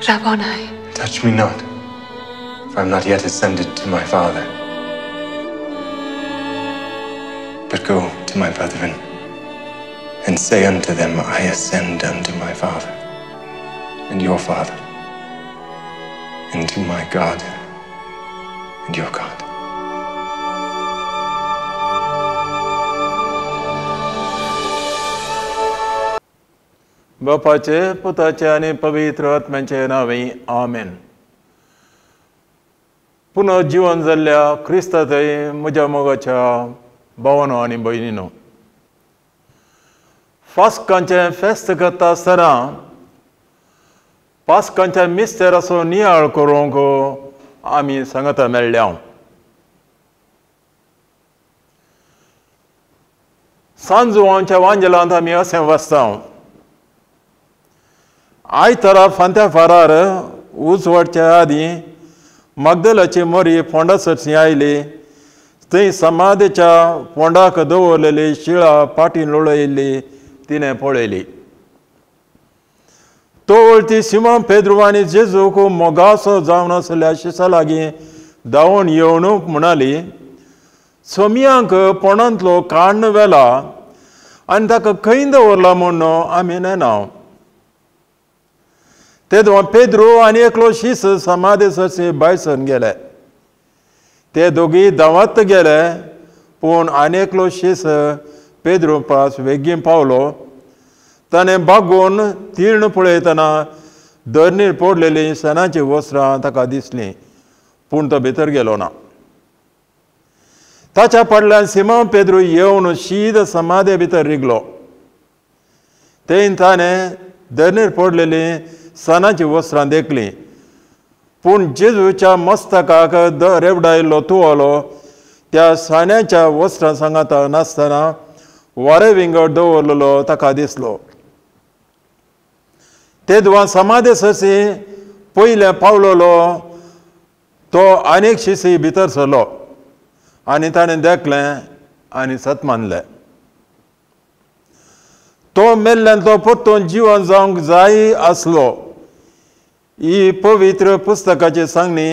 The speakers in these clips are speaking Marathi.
Rabboni. Touch me not, for I am not yet ascended to my Father. But go to my brethren, and say unto them, I ascend unto my Father, and your Father, and to my God, and your God. बापाचे, पुताचे आणि पवित्र आत्म्याचे नावे आमेन. पुनर्जीवन जाल्ल्या क्रिस्तांतय म्हज्या मोगाच्या भावांनो आनी भयणींनो, पास्कांचें फेस्त करता आसतना पास्कांच्या मिस्तेराचो नियाळ करूंक आमी सांगता मेळ्ळ्या. सांजुवांच्या वांजेलांत आमी अशें वाचता, आयतारा फांत्या फारार उजवाडच्या आदीं मगदलाची मोरी फोंडा सरसी आयली. थंय समाधीच्या फोंडाक दवरलेली शिळा पाटीन लोळयल्ली तिणें पळयली. तो वळती सिमोन पेद्रू आनी जेजूक मोगासो जावन आसल्या शिसा लागीं धांवून येवन म्हणाली, सोमयांक पोंडांतलो काण्ण व्हेला आनी ताका खंय दवरला म्हूण आमी नेनाव. तेदो पेद्रू आनी एकलो शीस समाधी सरसी भायसन गेले. ते दोगी धांवत गेले, पूण आनी एकलो शीस पेद्रू पास बेगीन पावलो. ताणें बागोवन तीर्ण पळयतना धरणीर पडलेलीं सणाचीं वस्त्रां ताका दिसलीं, पूण तो भितर गेलो ना. ताच्या फाटल्यान सिमोन पेद्रू येवन शीद समाधी भितर रिगलो. थंय ताणें धरणीर पडलेलीं सणाचीं वस्त्रां देखलीं, पूण जेजूच्या मस्तकाक रेवडायल्लो तुवालो त्या सान्याच्या वस्त्रां सांगात नासतना वारे विंगड दवरलेलो ताका दिसलो. तेदवा समाधी सरसी पयलें पावलोलो तो आनीक शिसी भितर सरलो आनी ताणें देखलें आनी सत मानलें. तो मेल्ल्यान तो परतून जिवन जावंक जाय आसलो ही पवित्र पुस्तकाची सांगणी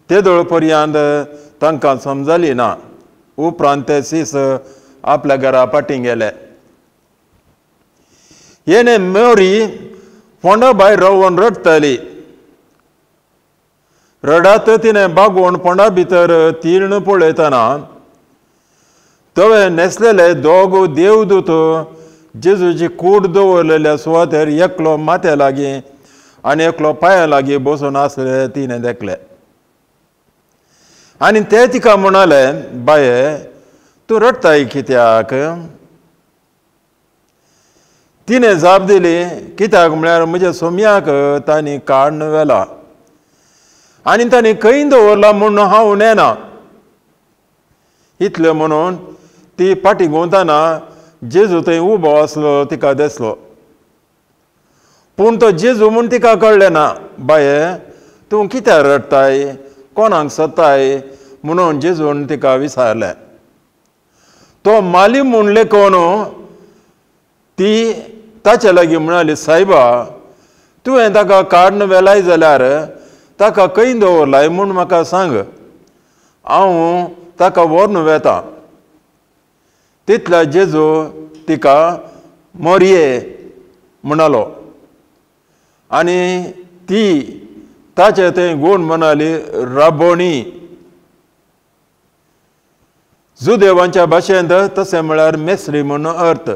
तेदोळ पर्यंत तांकां समजली ना. उपरांत ते सीस आपल्या घरा पाटी गेले. येणे मोरी फोंडा भायर रावन रडताली. रडात तिणें बागोवन फोंडा भितर तीर्ण पळयतना तवे न्हेसलेले दोग देवदूत जेजूची कूड दवरलेल्या सुवातेर एकलो माथ्या लागीं आनी एकलो पांया लागीं बसून आसले तिणें देखले. आनी ते तिका म्हणाले, बाये, तूं रडताय कित्याक? तिणें जाप दिली, कित्याक म्हळ्यार म्हज्या सोमयाक तांणी काण्ण व्हेला आनी तांणी खंय दवरला म्हूण हांव नेना. इतलें म्हणून ती पाटी घुंवतना जेजू थंय उबो आसलो तिका दिसलो. पूण तो जेजू म्हूण तिका कळ्ळें ना. बाये, तूं कित्याक रडताय, कोणाक सोदताय म्हणून जेजून तिका विचारलें. तो माली म्हूण लेखून ती ताचे लागीं म्हणाली, सायबा, तुवें ताका काण्ण व्हेलाय जाल्यार ताका खंय दवरलाय म्हूण म्हाका सांग, हांव ताका व्हरून वेता. तितल्या जेजू तिका मोरये म्हणलो आनी ती ताचे थंय गुण म्हणाली, राबोनी. जुदेवांच्या भाशेंत तशें म्हळ्यार मेस्त्री म्हूण अर्थ.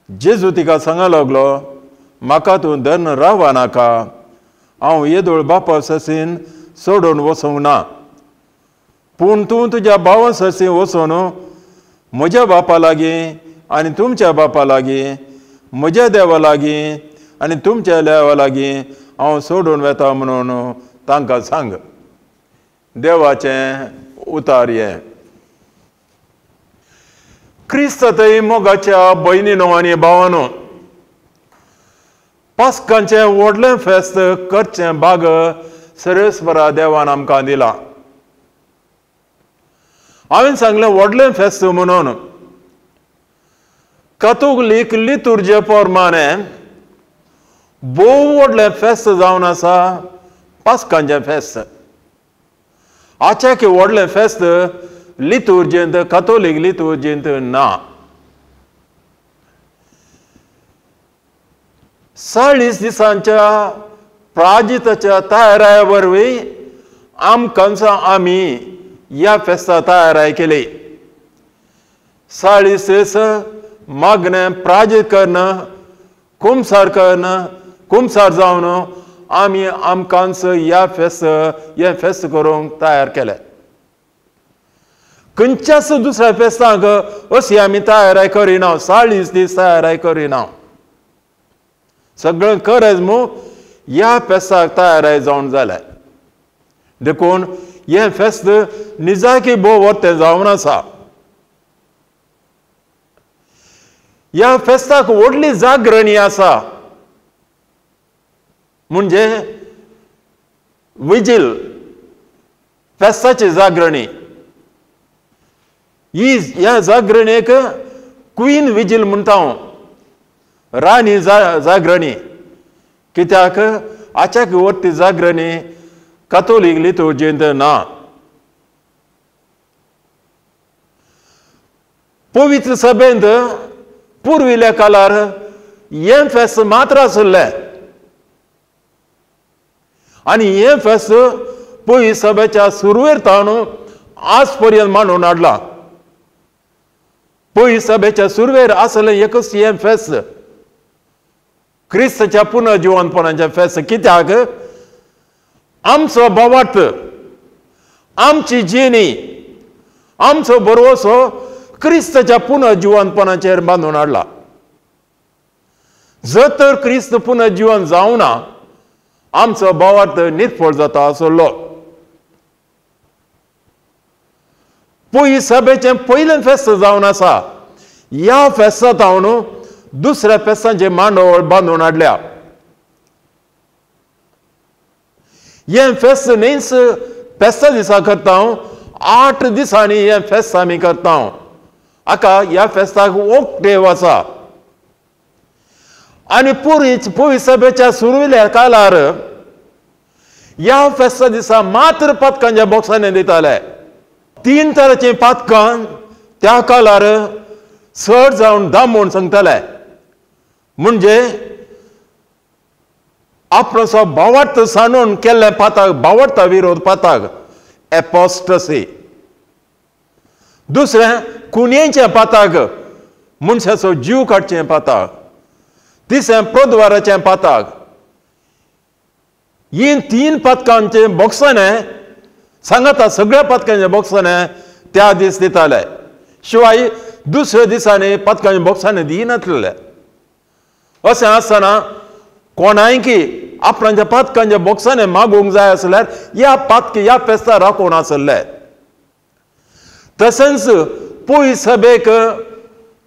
जेजू तिका सांगूंक लागलो, म्हाका तूं धर्न राववा नाका. हांव येदोळ बापा सरसीन सोडून वचूंक ना, पूण तूं तुज्या भावा सरसी वचून म्हज्या बापा लागीं आनी तुमच्या बापा लागीं, म्हज्या देवा लागीं आनी तुमच्या देवा लागीं हांव सोडून वेता म्हणून तांकां सांग. देवाचें उतार हें. क्रिस्तांतय मोगाच्या भयणींनो आनी भावांनो, पास्कांचें व्हडलें फेस्त करचें भाग सर्वेस्परा देवान आमकां दिला. हांवें सांगलें व्हडलें फेस्त म्हणून. कातोलीक लितुर्जे पोरमाणे भोव व्हडलें फेस्त जावन आसा पास्कांचें फेस्त. आचाकी व्हडलें फेस्त लितुर्जेंत कॅथोलीक लितुर्जेंत ना. 40 दिसांच्या प्राजिताच्या तयाऱ्या वरवीं आमी ह्या फेस्ता तयाराय केली. 40 दीस मागणें प्राजीत करणं, कुमसार जावन आमी आमकांच हें फेस्त करूंक तयार केलें. खंयच्याच दुसऱ्या फेस्तांक अशी आमी तयाराय करिना. 40 दीस तयाराय करिना. सगळें खरेंच ह्या फेस्ताक तयाराय जावन जालें. देखून हें फेस्त निजाकी भोव वर्तें जावन आसा. ह्या फेस्ताक व्हडली जागरणी आसा. म्हणजे विजील, फेस्ताची जागरणी. ह्या जागरणेक क्वीन विजील म्हणटा हांव, राणी जागरणी. कित्याक आचाकी वर्ती जागरणी कॅथोलीक लितुर्जेंत ना. पवित्र सभेंत पुर्विल्ल्या काळार हें फेस्त मात्र आसलें. आनी हें फेस्त पयलीं सभेच्या सुरवेर तावन आज पर्यंत मांडून हाडलां. पयलीं सभेच्या सुरवेर आसलें एकच हें फेस्त, क्रिस्ताच्या पुनर्जिवंतपणाचें फेस्त. कित्याक आमचो भावार्थ, आमची जिणी, आमचो भरवोसो क्रिस्ताच्या पुनर्जिवंतपणाचेर बांदून हाडला. जर तर क्रिस्त पुनर्जिवन जावना, आमचो भावार्थ निर्फळ जाता आसलो. पयलीं सभेचें पयलें फेस्त जावन आसा. ह्या फेस्तांत हांव दुसऱ्या फेस्तांचें मांडोळ बांदून हाडल्या. हें फेस्त न्हयच फेस्ता दिसा करता हांव, 8 दिसांनी हें फेस्त आमी करता हांव. हाका ह्या फेस्ताक ओक देव आसा. आनी पयलीं सभेच्या सुरविल्ल्या काळार ह्या फेस्ता दिसा मात्र पदकांच्या बॉक्सांनी दिताले. 3 तरांचीं पदकां त्या काळार चड जावन म्हूण सांगताले. म्हणजे आपणसो भावार्थ सांडून केल्लें पथक, भावार्था विरोध पथक, एपोस्टसी. दुसरें कुणयेचें पथक, मनशाचो जीव काडचें पथक. तिसरें प्रद्वाराचें पथक. ही 3 पथकांचे बॉक्सांनी सांगता, सगळ्या पथकांच्या बॉक्सांनी त्या दीस दिताले. शिवाय दुसऱ्या दिसांनी पथकांच्या बॉक्सांनी दिनासले. अशें आसतना कोणायकी आपणाच्या पथकांच्या बॉक्सांनी मागूंक जाय आसल्यार ह्या फेस्तार राखून आसले. तशेंच पयलीं सभेक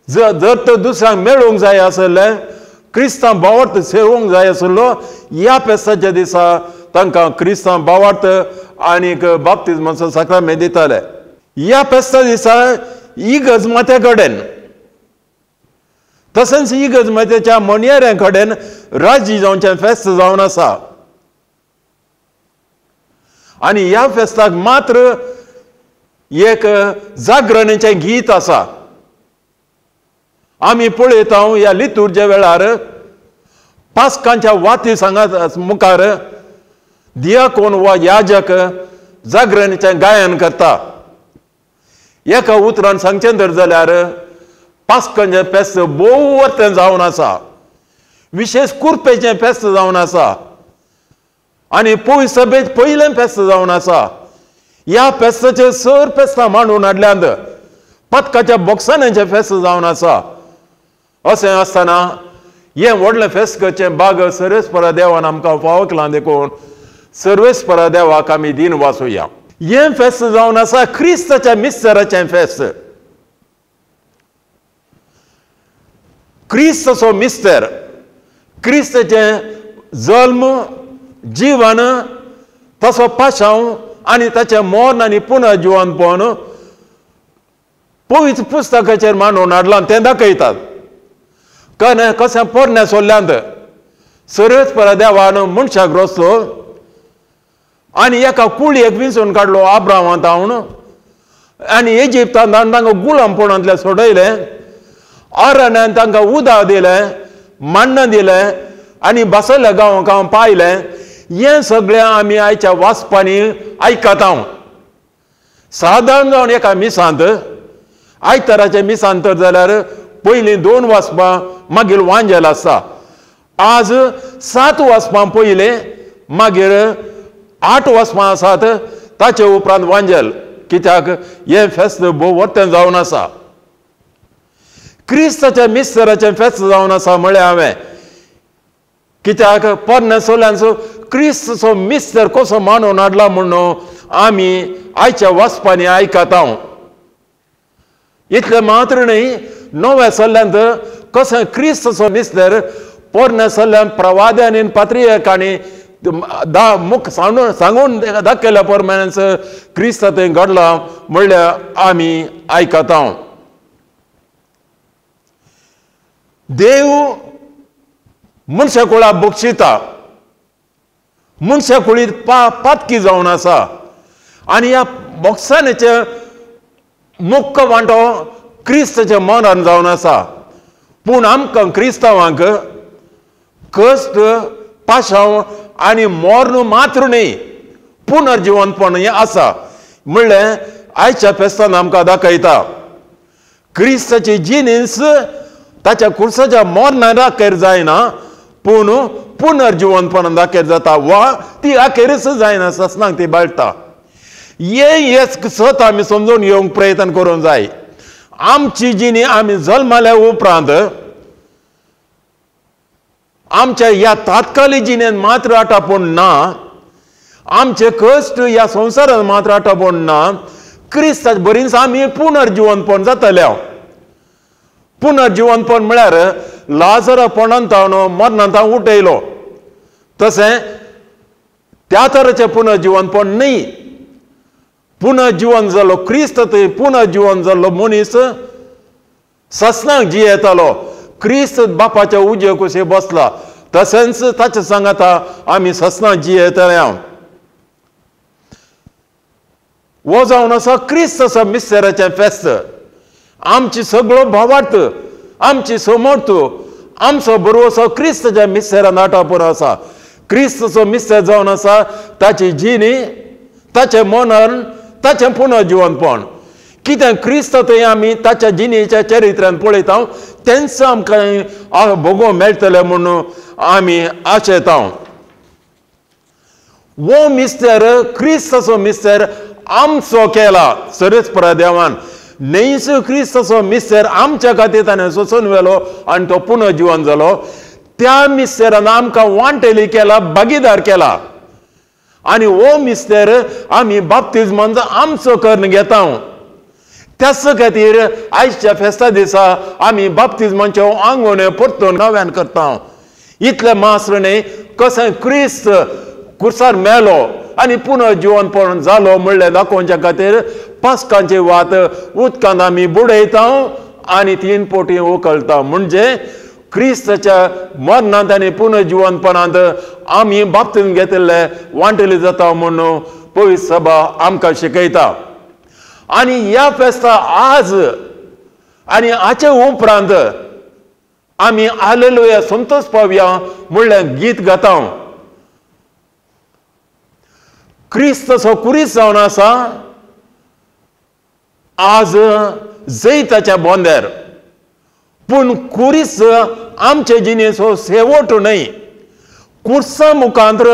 जर तर दुसऱ्यांक मेळूंक जाय आसलें, क्रिस्तांव भावार्थ सेवूंक जाय आसलो, ह्या फेस्ताच्या दिसा तांकां क्रिस्तांव भावार्थ आनीक बाप्तिस्माचो साक्रामेंत दिताले. ह्या फेस्ता दिसा इगर्ज मात्या कडेन, तशेंच इगर्ज मात्याच्या मणयाऱ्यां कडेन राजी जावचें फेस्त जावन आसा. आनी ह्या फेस्ताक मात्र एक जागरणेचें गीत आसा. आमी पळयता ह्या लितुर्जे वेळार पास्कांच्या वाती सांगात मुखार दियाकोन वा याजक जागरणेचें गायन करता. एका उतरान सांगचें तर जाल्यार पास्कांचें फेस्त भोव वर्तें जावन आसा. विशेश कुरपेचें फेस्त जावन आसा. आनी पयलीं सभेचें पयलें फेस्त जावन आसा. ह्या फेस्ताचेर सर फेस्तां मांडून हाडल्यांत पदकाच्या बॉक्सांचें फेस्त जावन आसा. अशें आसतना हें व्हडलें फेस्त करचें भाग सर्वेस्परा देवान आमकां फावो केलां. देखून सर्वेस्परा देवाक आमी दिन वाचुया. हें फेस्त जावन आसा क्रिस्ताच्या मिस्तेराचें फेस्त. क्रिस्ताचो मिस्तेर, क्रिस्ताचें जल्म, जीवन, ताचो पाशांव आनी ताचें मरण आनी पुनर्जिवंतपण पवित्र पुस्तकाचेर मांडून हाडलां तें दाखयतात. कशें पोरण्या सोल्ल्यांत सरच पर देवान मनशाक रस्तो आनी एका कुळयेक विंचून काडलो आब्रामांत हांवन आनी इजिप्तांत तांकां गुलामपणांतले सोडयले अरण्यान तांकां उदक दिलें मण्ण दिलें आनी बसयल्या गांवांक हांव पायलें हें सगळें आमी आयच्या वाचपांनी आयकता सादारण जावन एका मिसांत आयताराच्या मिसांत तर जाल्यार पयलीं 2 वाचपां मागीर वांजेल आसता आज 7 वाचपां पयलीं मागीर 8 वाचपां आसात ताचे उपरांत वांजेल कित्याक हें फेस्त भोव वर्तें जावन आसा क्रिस्ताच्या मिस्टराचें फेस्त जावन आसा म्हळें हांवें कित्याक पोरनेसोल्यांचो क्रिस्ताचो मिस्टर कसो मानून हाडला म्हणून आमी आयच्या वाचपांनी आयकता इतलें मात्र न्ही नव्या सल्ल्यांत कसो क्रिस्ताचो मिस्टर पोरनेसोल्ल्यान प्रवाद्यांनी पात्रिकांनी सांगून दाखयल्या प्रमाणेच क्रिस्ता थंय घडला म्हणल्यार आमी आयकता देव मनशा कुळाक बक्षिता मनशा कुळीत पातकी जावन आसा आनी ह्या बक्षानेचे मुख्य वांटो क्रिस्ताच्या मनान जावन आसा पूण आमकां क्रिस्तांवांक कश्ट पाशांव आनी मरण मात्र न्ही पुनर्जिवंतपण हें आसा म्हणलें आयच्या फेस्तान आमकां दाखयता क्रिस्ताची जिनीस ताच्या कुर्साच्या मरणान दाखेर जायना पूण पुनर्जिवंतपणान दाखेर जाता वा ती अखेरच जायना ससनाक ती बाळटा हे सत आमी समजून घेवंक प्रयत्न करूंक जाय आमची जिणी आमी जल्माल्या उपरांत आमच्या ह्या तात्कालीक जिणेन मात्र आटापण ना आमचे कश्ट ह्या संवसारांत मात्र आटापण ना क्रिस्ताचे बरींच आमी पुनर्जिवंतपण जातले पुनर्जिवंतपण म्हळ्यार लाजरा पोंडांत मरणांत उठयलो तशें त्या तरेचें पुनर्जिवंतपण न्ही पुनर्जिवन जाल्लो क्रिस्त थंय पुनर्जिवन जाल्लो मनीस ससनाक जियेतालो क्रिस्त बापाच्या उजे कशे बसला तशेंच ताचे सांगाता आमी ससनाक जियेतले वो जावन आसा क्रिस्त मिस्तेराचें फेस्त आमची सगळो भावार्थ आमची समर्थ आमचो बरोवसो क्रिस्ताच्या मिस्तेरान आटापूर आसा क्रिस्ताचो मिस्तेर जावन आसा ताची जिणी ताचें मनान ताचें पुनर्जिवंतपण कितें क्रिस्त थंय आमी ताच्या जिणेच्या चरित्रांत पळयता तेंच आमकां भोगोवंक मेळटलें म्हणून आमी आशेता वो मिस्तेर क्रिस्ताचो मिस्तेर आमचो केला सरस्परा देवान न्हयच क्रिस्ताचो मिस्तेर आमच्या खातीर ताणें सोंसून व्हेलो आनी तो पुनर्जिवन जालो त्या मिस्तेरान आमकां वांटेली केला भागीदार केला आनी हो मिस्तेर आमी बाप्तिस्मान आमचो करून घेता त्याच खातीर आयच्या फेस्ता दिसा आमी बाप्तिस्मांच्यो आंगवण्यो परतून नव्यान करता इतलें मात्र न्ही कशें क्रिस्त कुर्सार मेलो आनी पुनर्जिवनपण जालो म्हणलें दाखोवच्या खातीर पास्कांची वात उदकांत आमी बुडयता आनी 3 पोटी उकळटा म्हणजे क्रिस्ताच्या मरणांत आनी पुनर्जिवनपणांत आमी बाप्तिस्म घेतिल्ले वांटेली जाता म्हणून पवित्र सभा आमकां शिकयता आनी ह्या फेस्ता आज आनी हाचे उपरांत आमी हालेलुया संतोष पावया म्हणलें गीत गाता क्रिस्ताचो कुरीस जावन आसा आज जैताच्या बोंद्यार पूण कुरीस आमचे जिणेचो शेवट न्हय कुर्सा मुखांतर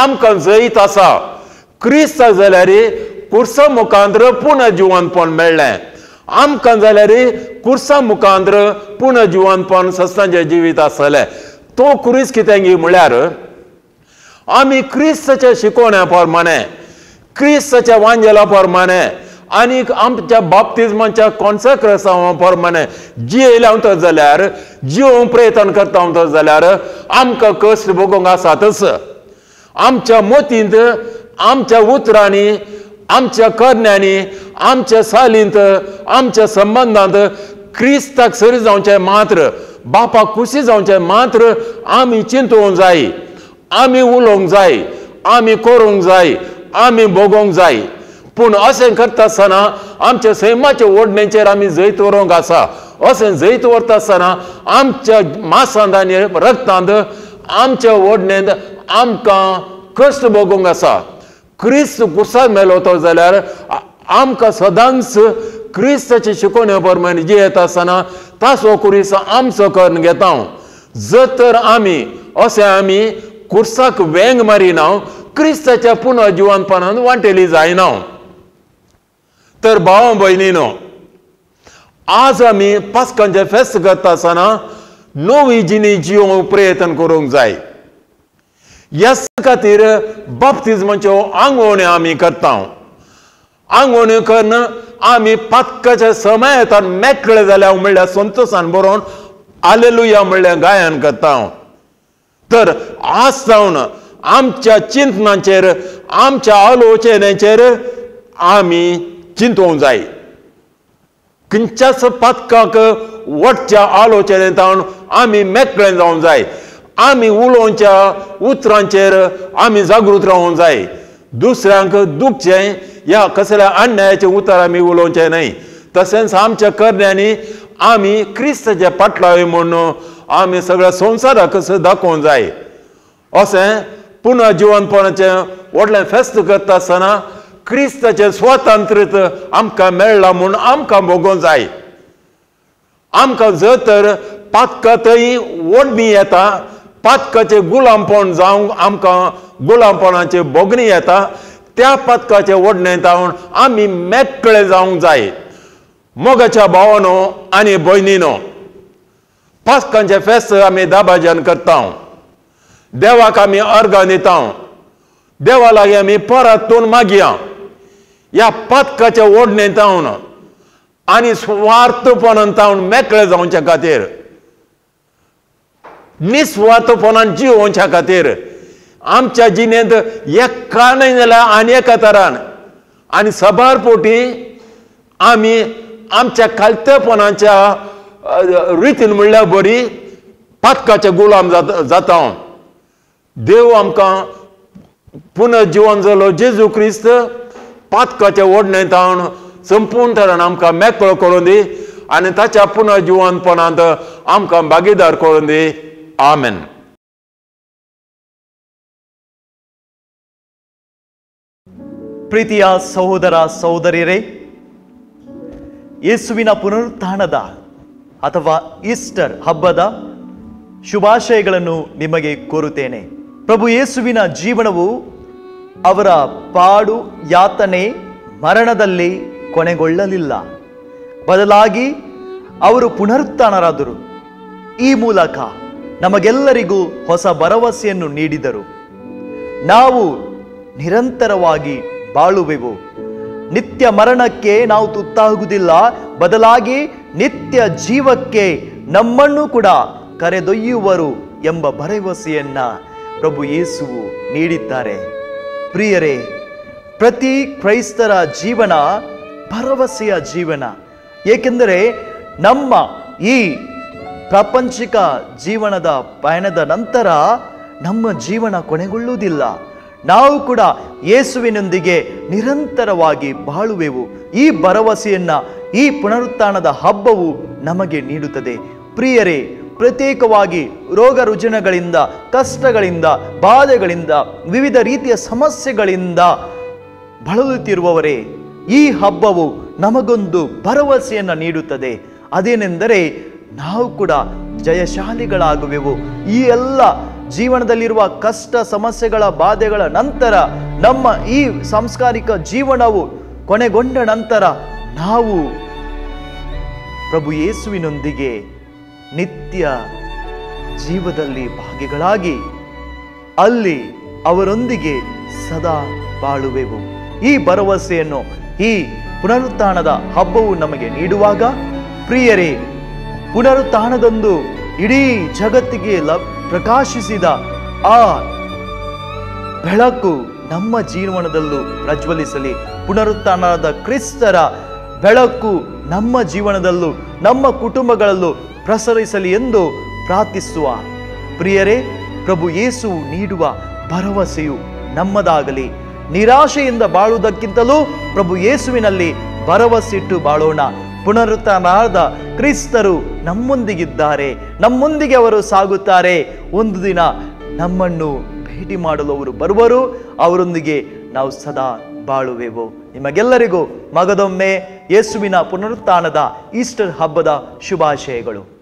आमकां जैत आसा क्रिस्त जाल्यार कुर्सा मुखांतर पुनर्जिवनपण मेळ्ळें आमकां जाल्यार कुर्सा मुखांतर पुनर्जिवनपण सस्तांचें जिवीत आसतलें तो कुरीस कितें गी म्हळ्यार आमी क्रिस्ताच्या शिकोवण्या प्रमाणे क्रिस्ताच्या वांजेला प्रमाणे आनीक आमच्या बाप्तिस्माच्या कॉन्सेक्रेशना प्रमाणे जियेल्या जाल्यार जिवंक प्रयत्न करता जाल्यार आमकां कश्ट भोगोवंक आसातच आमच्या मोतींत आमच्या उतरांनी आमच्या करण्यांनी आमच्या सालींत आमच्या संबंदांत क्रिस्ताक सरी जावचें मात्र बापाक खुशी जावचें मात्र आमी चिंतूंक जाय, आमी उलोवंक जाय, आमी करूंक जाय, आमी भोगोवंक जाय. पूण अशें करता आसतना आमच्या सैमाच्या ओडणेचेर आमी जैत व्हरूंक आसा. अशें जैत व्हरता आसतना आमच्या मांसांत आनी रगतांत आमच्या ओडणेंत आमकां कश्ट भोगूंक आसा. क्रिस्त कुर्सार मेलो तो जाल्यार आमकां सदांच क्रिस्ताचे शिकवणे प्रमाणे जियेता आसतना ताचो कुरीस आमचो करून घेता. जर तर आमी कुर्साक वेंग मारिना, क्रिस्ताच्या पुनः जिवंतपणान वांटेली जायना. तर भाव भयणीनो, आज आमी पास्कांचें फेस्त करता आसतना नवी जिणी जिवंक प्रयत्न करूंक जाय. ह्या खातीर बाप्तिस्माच्यो आंगवण्यो आमी करता. आंगवण्यो करून आमी पातकाच्या समय येता मेकळे जाल्यार म्हणल्यार संतोशान बरोवन हालेलुया म्हणल्यार गायन करता. तर आज जावन आमच्या चिंतनाचेर, आमच्या आलोचनेचेर आमी चिंतूंक जाय. खंयच्याच पातकाक वटच्या आलोचनेंत आमी मेकळे जावंक जाय. आमी उलोवच्या उतरांचेर आमी जागृत रावूंक जाय. दुसऱ्यांक दुखचें ह्या कसल्या अन्यायाचें उतर आमी उलोवचें न्हय. तशेंच आमच्या करण्यांनी आमी क्रिस्ताचे पाटलावे म्हणून आमी सगळ्या संवसाराक दाखोवंक जाय. अशें पुनः जिवंतपणाचें व्हडलें फेस्त करता आसतना क्रिस्ताचें स्वातंत्र्य आमकां मेळ्ळां म्हूण आमकां भोगोवंक जाय. आमकां जर तर पातकांतय ओडणी येता, पातकाचें गुलामपण जावंक आमकां गुलामपणाचें भोगणी येता, त्या पातकाच्या ओडणेंत आमी मेकळे जावंक जाय. मोगाच्या भावानो आनी भयणीनो, पास्कांचें फेस्त आमी दाबाज्यान करता. देवाक आमी अर्गां दिता. देवा लागीं आमी परतून मागया. ह्या पातकाच्या ओडणेंत आनी स्वार्थपणांत मेकळे जावच्या खातीर, निस्वार्थपणान जिवोवच्या खातीर आमच्या जिणेंत एका न्हय जाल्यार आनी एका तरान आनी सबार पोटी आमी आमच्या खालतेपणाच्या रितीन म्हणल्यार बरी पातकाचे गुलाम जाता. देव आमकां पुनः जिवन जालो जेजू क्रिस्त पातकाच्या ओडणेंत संपूर्ण तरान आमकां मेकळो करून दी आनी ताच्या पुनः जिवंतपणांत आमकां भागीदार करून दी. आमेन. ಪ್ರೀತಿಯ ಸಹೋದರ ಸಹೋದರಿಯರೇ, ಯೇಸುವಿನ ಪುನರುತ್ಥಾನದ ಅಥವಾ ಈಸ್ಟರ್ ಹಬ್ಬದ ಶುಭಾಶಯಗಳನ್ನು ನಿಮಗೆ ಕೋರುತ್ತೇನೆ. ಪ್ರಭು ಯೇಸುವಿನ ಜೀವನವು ಅವರ ಪಾಡು, ಯಾತನೆ, ಮರಣದಲ್ಲಿ ಕೊನೆಗೊಳ್ಳಲಿಲ್ಲ. ಬದಲಾಗಿ ಅವರು ಪುನರುತ್ಥಾನರಾದರು. ಈ ಮೂಲಕ ನಮಗೆಲ್ಲರಿಗೂ ಹೊಸ ಭರವಸೆಯನ್ನು ನೀಡಿದರು. ನಾವು ನಿರಂತರವಾಗಿ ಬಾಳುವೆವು. ನಿತ್ಯ ಮರಣಕ್ಕೆ ನಾವು ತುತ್ತಾಗುವುದಿಲ್ಲ, ಬದಲಾಗಿ ನಿತ್ಯ ಜೀವಕ್ಕೆ ನಮ್ಮನ್ನು ಕೂಡ ಕರೆದೊಯ್ಯುವರು ಎಂಬ ಭರವಸೆಯನ್ನ ಪ್ರಭು ಯೇಸುವು ನೀಡಿದ್ದಾರೆ. ಪ್ರಿಯರೇ, ಪ್ರತಿ ಕ್ರೈಸ್ತರ ಜೀವನ ಭರವಸೆಯ ಜೀವನ. ಏಕೆಂದರೆ ನಮ್ಮ ಈ ಪ್ರಾಪಂಚಿಕ ಜೀವನದ ಪಯಣದ ನಂತರ ನಮ್ಮ ಜೀವನ ಕೊನೆಗೊಳ್ಳುವುದಿಲ್ಲ. ನಾವು ಕೂಡ ಯೇಸುವಿನೊಂದಿಗೆ ನಿರಂತರವಾಗಿ ಬಾಳುವೆವು. ಈ ಭರವಸೆಯನ್ನ ಈ ಪುನರುತ್ಥಾನದ ಹಬ್ಬವು ನಮಗೆ ನೀಡುತ್ತದೆ. ಪ್ರಿಯರೇ, ಪ್ರತ್ಯೇಕವಾಗಿ ರೋಗ ರುಜಿನಗಳಿಂದ, ಕಷ್ಟಗಳಿಂದ, ಬಾಧೆಗಳಿಂದ, ವಿವಿಧ ರೀತಿಯ ಸಮಸ್ಯೆಗಳಿಂದ ಬಳಲುತ್ತಿರುವವರೇ, ಈ ಹಬ್ಬವು ನಮಗೊಂದು ಭರವಸೆಯನ್ನು ನೀಡುತ್ತದೆ. ಅದೇನೆಂದರೆ ನಾವು ಕೂಡ ಜಯಶಾಲಿಗಳಾಗುವೆವು. ಈ ಎಲ್ಲ ಜೀವನದಲ್ಲಿರುವ ಕಷ್ಟ, ಸಮಸ್ಯೆಗಳ, ಬಾಧೆಗಳ ನಂತರ ನಮ್ಮ ಈ ಸಾಂಸ್ಕಾರಿಕ ಜೀವನವು ಕೊನೆಗೊಂಡ ನಂತರ ನಾವು ಪ್ರಭು ಯೇಸುವಿನೊಂದಿಗೆ ನಿತ್ಯ ಜೀವದಲ್ಲಿ ಭಾಗಿಗಳಾಗಿ ಅಲ್ಲಿ ಅವರೊಂದಿಗೆ ಸದಾ ಬಾಳುವೆವು. ಈ ಭರವಸೆಯನ್ನು ಈ ಪುನರುತ್ಥಾನದ ಹಬ್ಬವು ನಮಗೆ ನೀಡುವಾಗ, ಪ್ರಿಯರೇ, ಪುನರುತ್ಥಾನದಂದು ಇಡೀ ಜಗತ್ತಿಗೆ ಪ್ರಕಾಶಿಸಿದ ಆ ಬೆಳಕು ನಮ್ಮ ಜೀವನದಲ್ಲೂ ಪ್ರಜ್ವಲಿಸಲಿ. ಪುನರುತ್ಥಾನದ ಕ್ರಿಸ್ತರ ಬೆಳಕು ನಮ್ಮ ಜೀವನದಲ್ಲೂ, ನಮ್ಮ ಕುಟುಂಬಗಳಲ್ಲೂ ಪ್ರಸರಿಸಲಿ ಎಂದು ಪ್ರಾರ್ಥಿಸುವ. ಪ್ರಿಯರೇ, ಪ್ರಭು ಯೇಸು ನೀಡುವ ಭರವಸೆಯು ನಮ್ಮದಾಗಲಿ. ನಿರಾಶೆಯಿಂದ ಬಾಳುವುದಕ್ಕಿಂತಲೂ ಪ್ರಭು ಯೇಸುವಿನಲ್ಲಿ ಭರವಸೆಯಿಟ್ಟು ಬಾಳೋಣ. ಪುನರುತ್ಥಾನದ ಕ್ರಿಸ್ತರು ನಮ್ಮೊಂದಿಗಿದ್ದಾರೆ, ನಮ್ಮೊಂದಿಗೆ ಅವರು ಸಾಗುತ್ತಾರೆ. ಒಂದು ದಿನ ನಮ್ಮನ್ನು ಭೇಟಿ ಮಾಡಲು ಅವರು ಬರುವರು, ಅವರೊಂದಿಗೆ ನಾವು ಸದಾ ಬಾಳುವೆವು. ನಿಮಗೆಲ್ಲರಿಗೂ ಮಗದೊಮ್ಮೆ ಯೇಸುವಿನ ಪುನರುತ್ಥಾನದ ಈಸ್ಟರ್ ಹಬ್ಬದ ಶುಭಾಶಯಗಳು.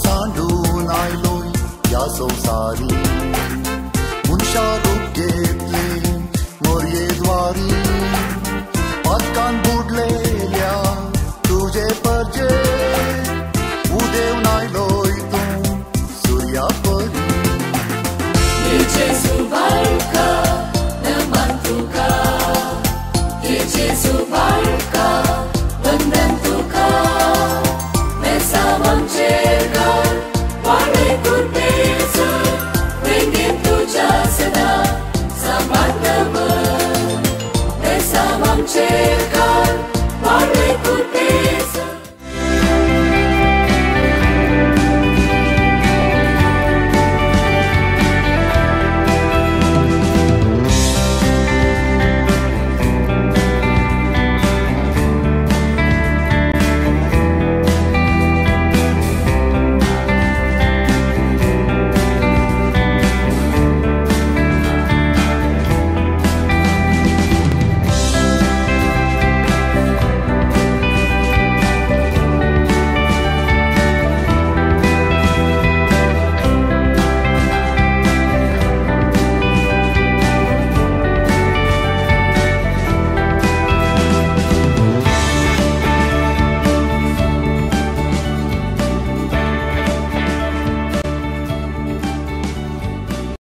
Sandu nailoi ya so sari